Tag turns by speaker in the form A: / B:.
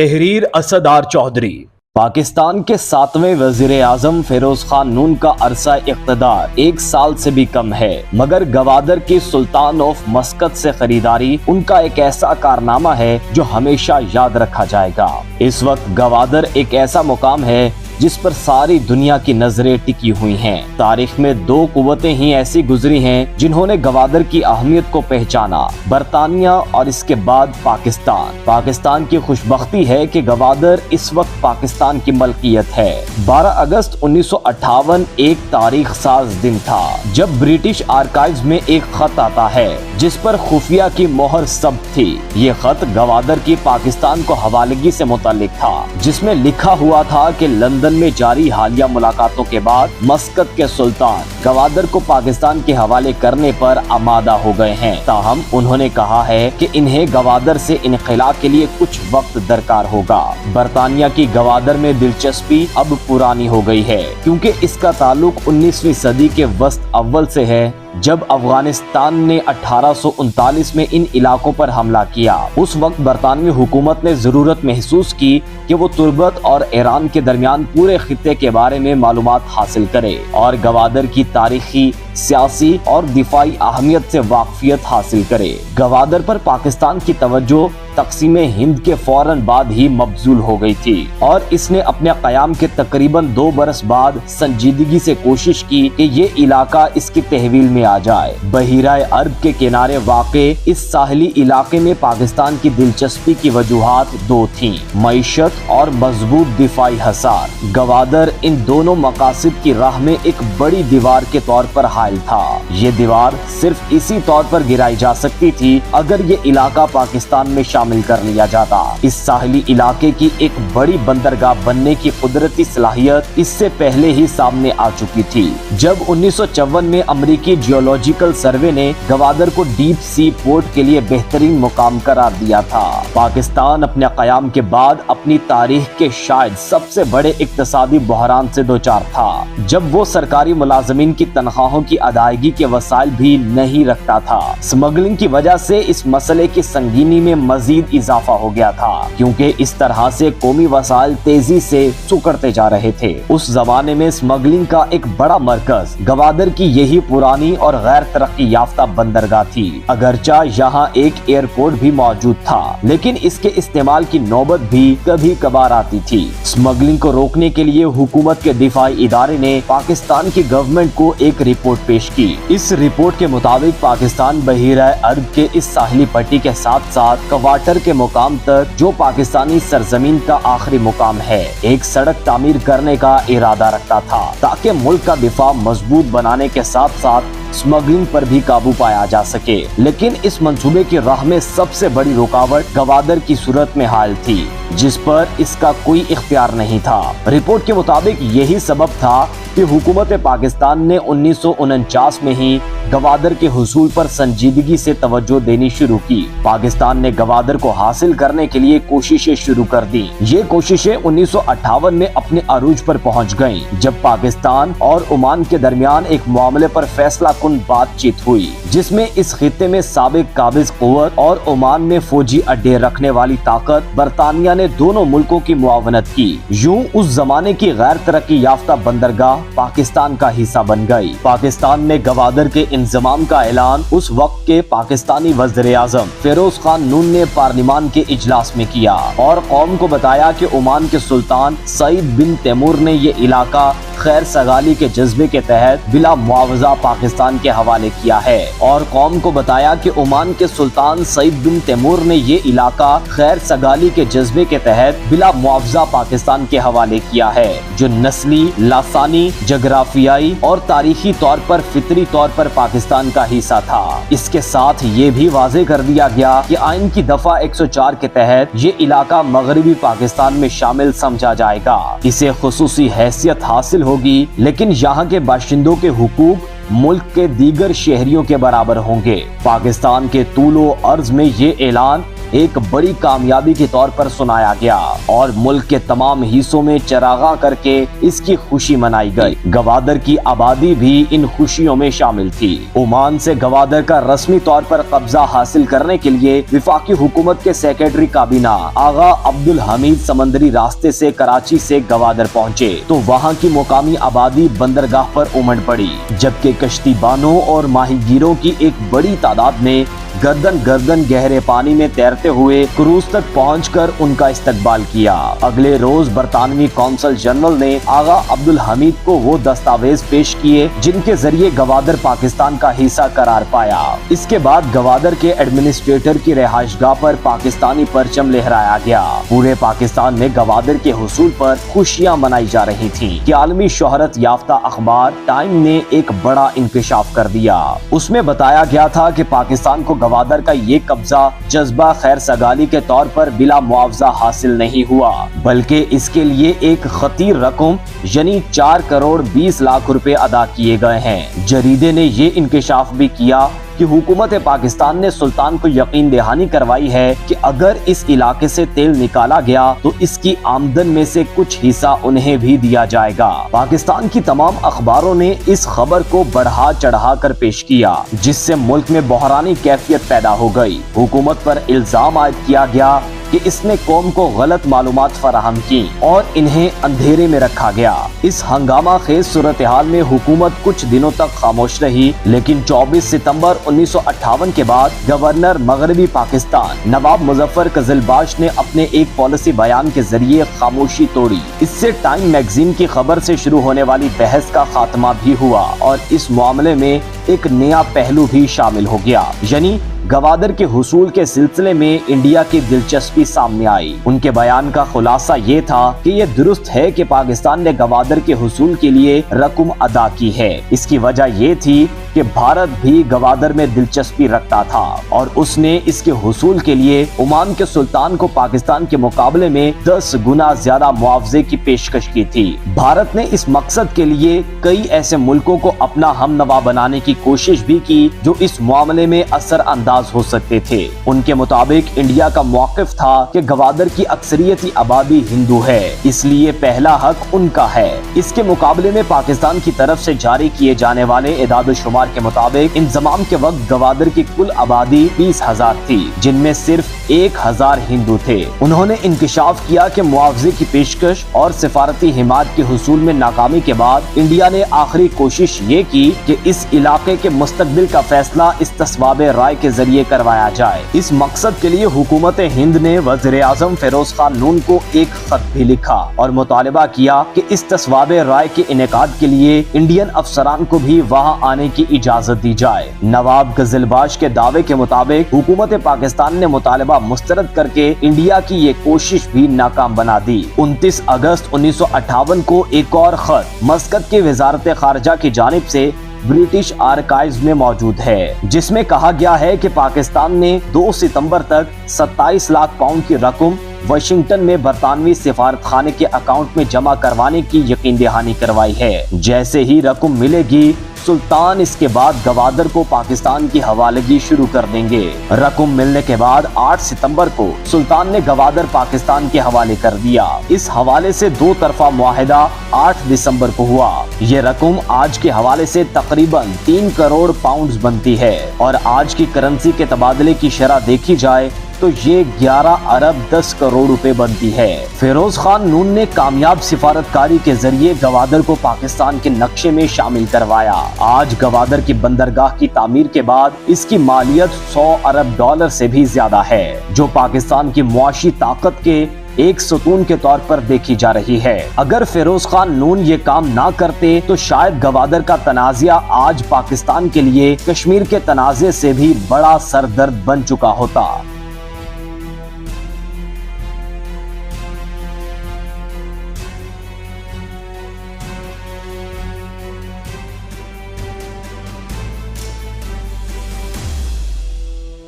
A: تحریر اسدار چودھری۔ پاکستان کے 7ویں وزیر اعظم فیروز خان نون کا عرصہ اقتدار 1 سال سے بھی کم ہے، مگر گوادر کی سلطان آف مسقط سے خریداری ان کا ایک ایسا کارنامہ ہے جو ہمیشہ یاد رکھا جائے گا۔ اس وقت گوادر ایک ایسا مقام ہے جس پر ساری دنیا کی نظریں ٹکی ہوئی ہیں۔ تاریخ میں 2 قوتیں ہی ایسی گزری ہیں جنہوں نے گوادر کی اہمیت کو پہچانا، برطانیہ اور اس کے بعد پاکستان۔ پاکستان کی خوشبختی ہے کہ گوادر اس وقت پاکستان کی ملکیت ہے۔ 12 اگست 1958 ایک تاریخ ساز دن تھا جب برٹش آرکائیوز میں ایک خط آتا ہے جس پر خفیہ کی مہر ثبت تھی۔ یہ خط گوادر کی پاکستان کو حوالگی سے متعلق تھا، جس میں لکھا ہوا تھا کہ لندن میں جاری حالیہ ملاقاتوں کے بعد مسقط کے سلطان گوادر کو پاکستان کے حوالے کرنے پر آمادہ ہو گئے ہیں، تاہم انہوں نے کہا ہے کہ انہیں گوادر سے انخلا کے لیے کچھ وقت درکار ہوگا۔ برطانیہ کی گوادر میں دلچسپی اب پرانی ہو گئی ہے، کیونکہ اس کا تعلق 19ویں صدی کے وسط اول سے ہے، جب افغانستان نے 1839 میں ان علاقوں پر حملہ کیا۔ اس وقت برطانوی حکومت نے ضرورت محسوس کی کہ وہ تربت اور ایران کے درمیان پورے خطے کے بارے میں معلومات حاصل کرے اور گوادر کی تاریخی، سیاسی اور دفاعی اہمیت سے واقفیت حاصل کرے۔ گوادر پر پاکستان کی توجہ تقسیم ہند کے فوراً بعد ہی مبذول ہو گئی تھی، اور اس نے اپنے قیام کے تقریباً 2 برس بعد سنجیدگی سے کوشش کی کہ یہ علاقہ اس کی تحویل میں آ جائے۔ بحیرہ عرب کے کنارے واقع اس ساحلی علاقے میں پاکستان کی دلچسپی کی وجوہات 2 تھیں: معیشت اور مضبوط دفاعی حصار۔ گوادر ان دونوں مقاصد کی راہ میں ایک بڑی دیوار کے طور پر حائل تھا۔ یہ دیوار صرف اسی طور پر گرائی جا سکتی تھی اگر یہ علاقہ پاکستان میں شامل کر لیا جاتا۔ اس ساحلی علاقے کی ایک بڑی بندرگاہ بننے کی قدرتی صلاحیت اس سے پہلے ہی سامنے آ چکی تھی، جب 1954 میں امریکی جیولوجیکل سروے نے گوادر کو ڈیپ سی پورٹ کے لیے بہترین مقام قرار دیا تھا۔ پاکستان اپنے قیام کے بعد اپنی تاریخ کے شاید سب سے بڑے اقتصادی بحران سے دوچار تھا، جب وہ سرکاری ملازمین کی تنخواہوں کی ادائیگی کے وسائل بھی نہیں رکھتا تھا۔ اسمگلنگ کی وجہ سے اس مسئلے کی سنگینی میں مزید اضافہ ہو گیا تھا، کیونکہ اس طرح سے قومی وسائل تیزی سے سکڑتے جا رہے تھے۔ اس زمانے میں اسمگلنگ کا ایک بڑا مرکز گوادر کی یہی پرانی اور غیر ترقی یافتہ بندرگاہ تھی۔ اگرچہ یہاں ایک ایئرپورٹ بھی موجود تھا، لیکن اس کے استعمال کی نوبت بھی کبھی کبھار آتی تھی۔ اسمگلنگ کو روکنے کے لیے حکومت کے دفاعی ادارے نے پاکستان کی گورنمنٹ کو ایک رپورٹ پیش کی۔ اس رپورٹ کے مطابق پاکستان بحیرہ عرب کے اس ساحلی پٹی کے ساتھ ساتھ کوارٹر کے مقام تک، جو پاکستانی سرزمین کا آخری مقام ہے، ایک سڑک تعمیر کرنے کا ارادہ رکھتا تھا، تاکہ ملک کا دفاع مضبوط بنانے کے ساتھ ساتھ اسمگلنگ پر بھی قابو پایا جا سکے۔ لیکن اس منصوبے کی راہ میں سب سے بڑی رکاوٹ گوادر کی صورت میں حائل تھی، جس پر اس کا کوئی اختیار نہیں تھا۔ رپورٹ کے مطابق یہی سبب تھا کہ حکومت پاکستان نے 1949 میں ہی گوادر کے حصول پر سنجیدگی سے توجہ دینی شروع کی۔ پاکستان نے گوادر کو حاصل کرنے کے لیے کوششیں شروع کر دی۔ یہ کوششیں 1958 میں اپنے عروج پر پہنچ گئیں، جب پاکستان اور عمان کے درمیان ایک معاملے پر فیصلہ کن بات چیت ہوئی، جس میں اس خطے میں سابق قابض قوت اور عمان میں فوجی اڈے رکھنے والی طاقت برطانیہ نے دونوں ملکوں کی معاونت کی۔ یوں اس زمانے کی غیر ترقی یافتہ بندرگاہ پاکستان کا حصہ بن گئی۔ پاکستان نے گوادر کے انضمام کا اعلان اس وقت کے پاکستانی وزیر اعظم فیروز خان نون نے پارلیمان کے اجلاس میں کیا اور قوم کو بتایا کہ عمان کے سلطان سعید بن تیمور نے یہ علاقہ خیر سگالی کے جذبے کے تحت بلا معاوضہ پاکستان کے حوالے کیا ہے، اور قوم کو بتایا کہ عمان کے سلطان سعید بن تیمور نے یہ علاقہ خیر سگالی کے جذبے کے تحت بلا معاوضہ پاکستان کے حوالے کیا ہے، جو نسلی، لسانی، جغرافیائی اور تاریخی طور پر فطری طور پر پاکستان کا حصہ تھا۔ اس کے ساتھ یہ بھی واضح کر دیا گیا کہ آئین کی دفعہ 104 کے تحت یہ علاقہ مغربی پاکستان میں شامل سمجھا جائے گا۔ اسے خصوصی حیثیت حاصل ہوگی، لیکن یہاں کے باشندوں کے حقوق ملک کے دیگر شہریوں کے برابر ہوں گے۔ پاکستان کے طول و عرض میں یہ اعلان ایک بڑی کامیابی کے طور پر سنایا گیا اور ملک کے تمام حصوں میں چراغاں کر کے اس کی خوشی منائی گئی۔ گوادر کی آبادی بھی ان خوشیوں میں شامل تھی۔ عمان سے گوادر کا رسمی طور پر قبضہ حاصل کرنے کے لیے وفاقی حکومت کے سیکریٹری کابینہ آغا عبدالحمید سمندری راستے سے کراچی سے گوادر پہنچے تو وہاں کی مقامی آبادی بندرگاہ پر امڑ پڑی، جبکہ کشتی بانوں اور ماہی گیروں کی ایک بڑی تعداد نے گردن گردن گہرے پانی میں تیرتے ہوئے کروز تک پہنچ کر ان کا استقبال کیا۔ اگلے روز برطانوی قونصل جنرل نے آغا عبدالحمید کو وہ دستاویز پیش کیے جن کے ذریعے گوادر پاکستان کا حصہ قرار پایا۔ اس کے بعد گوادر کے ایڈمنسٹریٹر کی رہائش گاہ پر پاکستانی پرچم لہرایا گیا۔ پورے پاکستان میں گوادر کے حصول پر خوشیاں منائی جا رہی تھیں کہ عالمی شہرت یافتہ اخبار ٹائم نے ایک بڑا انکشاف کر دیا۔ اس میں بتایا گیا تھا کہ پاکستان کو گوادر کا یہ قبضہ جذبہ خیر سگالی کے طور پر بلا معاوضہ حاصل نہیں ہوا، بلکہ اس کے لیے ایک خطیر رقم یعنی 4 کروڑ 20 لاکھ روپے ادا کیے گئے ہیں۔ جریدے نے یہ انکشاف بھی کیا کہ حکومت پاکستان نے سلطان کو یقین دہانی کروائی ہے کہ اگر اس علاقے سے تیل نکالا گیا تو اس کی آمدن میں سے کچھ حصہ انہیں بھی دیا جائے گا۔ پاکستان کی تمام اخباروں نے اس خبر کو بڑھا چڑھا کر پیش کیا، جس سے ملک میں بحرانی کیفیت پیدا ہو گئی۔ حکومت پر الزام عائد کیا گیا کہ اس نے قوم کو غلط معلومات فراہم کی اور انہیں اندھیرے میں رکھا گیا۔ اس ہنگامہ خیز صورتحال میں حکومت کچھ دنوں تک خاموش رہی، لیکن 24 ستمبر 1958 کے بعد گورنر مغربی پاکستان نواب مظفر قزلباش نے اپنے ایک پالیسی بیان کے ذریعے خاموشی توڑی۔ اس سے ٹائم میگزین کی خبر سے شروع ہونے والی بحث کا خاتمہ بھی ہوا اور اس معاملے میں ایک نیا پہلو بھی شامل ہو گیا، یعنی گوادر کے حصول کے سلسلے میں انڈیا کی دلچسپی سامنے آئی۔ ان کے بیان کا خلاصہ یہ تھا کہ یہ درست ہے کہ پاکستان نے گوادر کے حصول کے لیے رقم ادا کی ہے۔ اس کی وجہ یہ تھی کہ بھارت بھی گوادر میں دلچسپی رکھتا تھا اور اس نے اس کے حصول کے لیے عمان کے سلطان کو پاکستان کے مقابلے میں 10 گنا زیادہ معاوضے کی پیشکش کی تھی۔ بھارت نے اس مقصد کے لیے کئی ایسے ملکوں کو اپنا ہم نوا بنانے کی کوشش بھی کی جو اس معاملے میں اثر انداز ہو سکتے تھے۔ ان کے مطابق انڈیا کا موقف تھا کہ گوادر کی اکثریتی آبادی ہندو ہے، اس لیے پہلا حق ان کا ہے۔ اس کے مقابلے میں پاکستان کی طرف سے جاری کیے جانے والے اعداد و شمار کے مطابق انضمام کے وقت گوادر کی کل آبادی 20,000 تھی، جن میں صرف 1,000 ہندو تھے۔ انہوں نے انکشاف کیا کہ معاوضے کی پیشکش اور سفارتی حمایت کے حصول میں ناکامی کے بعد انڈیا نے آخری کوشش یہ کی کہ اس علاقے کے مستقبل کا فیصلہ استصواب رائے کے ذریعے کروایا جائے۔ اس مقصد کے لیے حکومت ہند نے وزیر اعظم فیروز خان نون کو ایک خط بھی لکھا اور مطالبہ کیا کہ استصواب رائے کے انعقاد کے لیے انڈین افسران کو بھی وہاں آنے کی اجازت دی جائے۔ نواب قزلباش کے دعوے کے مطابق حکومت پاکستان نے مطالبہ مسترد کر کے انڈیا کی یہ کوشش بھی ناکام بنا دی۔ 29 اگست 1958 کو ایک اور خط مسقط کی وزارت خارجہ کی جانب سے برٹش آرکائیوز میں موجود ہے، جس میں کہا گیا ہے کہ پاکستان نے 2 ستمبر تک 27 لاکھ پاؤنڈ کی رقم واشنگٹن میں برطانوی سفارت خانے کے اکاؤنٹ میں جمع کروانے کی یقین دہانی کروائی ہے۔ جیسے ہی رقم ملے گی سلطان اس کے بعد گوادر کو پاکستان کی حوالگی شروع کر دیں گے۔ رقم ملنے کے بعد 8 ستمبر کو سلطان نے گوادر پاکستان کے حوالے کر دیا۔ اس حوالے سے 2 طرفہ معاہدہ 8 دسمبر کو ہوا۔ یہ رقم آج کے حوالے سے تقریباً 3 کروڑ پاؤنڈز بنتی ہے اور آج کی کرنسی کے تبادلے کی شرح دیکھی جائے تو یہ 11 ارب 10 کروڑ روپے بنتی ہے۔ فیروز خان نون نے کامیاب سفارتکاری کے ذریعے گوادر کو پاکستان کے نقشے میں شامل کروایا۔ آج گوادر کی بندرگاہ کی تعمیر کے بعد اس کی مالیت 100 ارب ڈالر سے بھی زیادہ ہے، جو پاکستان کی معاشی طاقت کے ایک ستون کے طور پر دیکھی جا رہی ہے۔ اگر فیروز خان نون یہ کام نہ کرتے تو شاید گوادر کا تنازعہ آج پاکستان کے لیے کشمیر کے تنازع سے بھی بڑا سردرد بن چکا ہوتا۔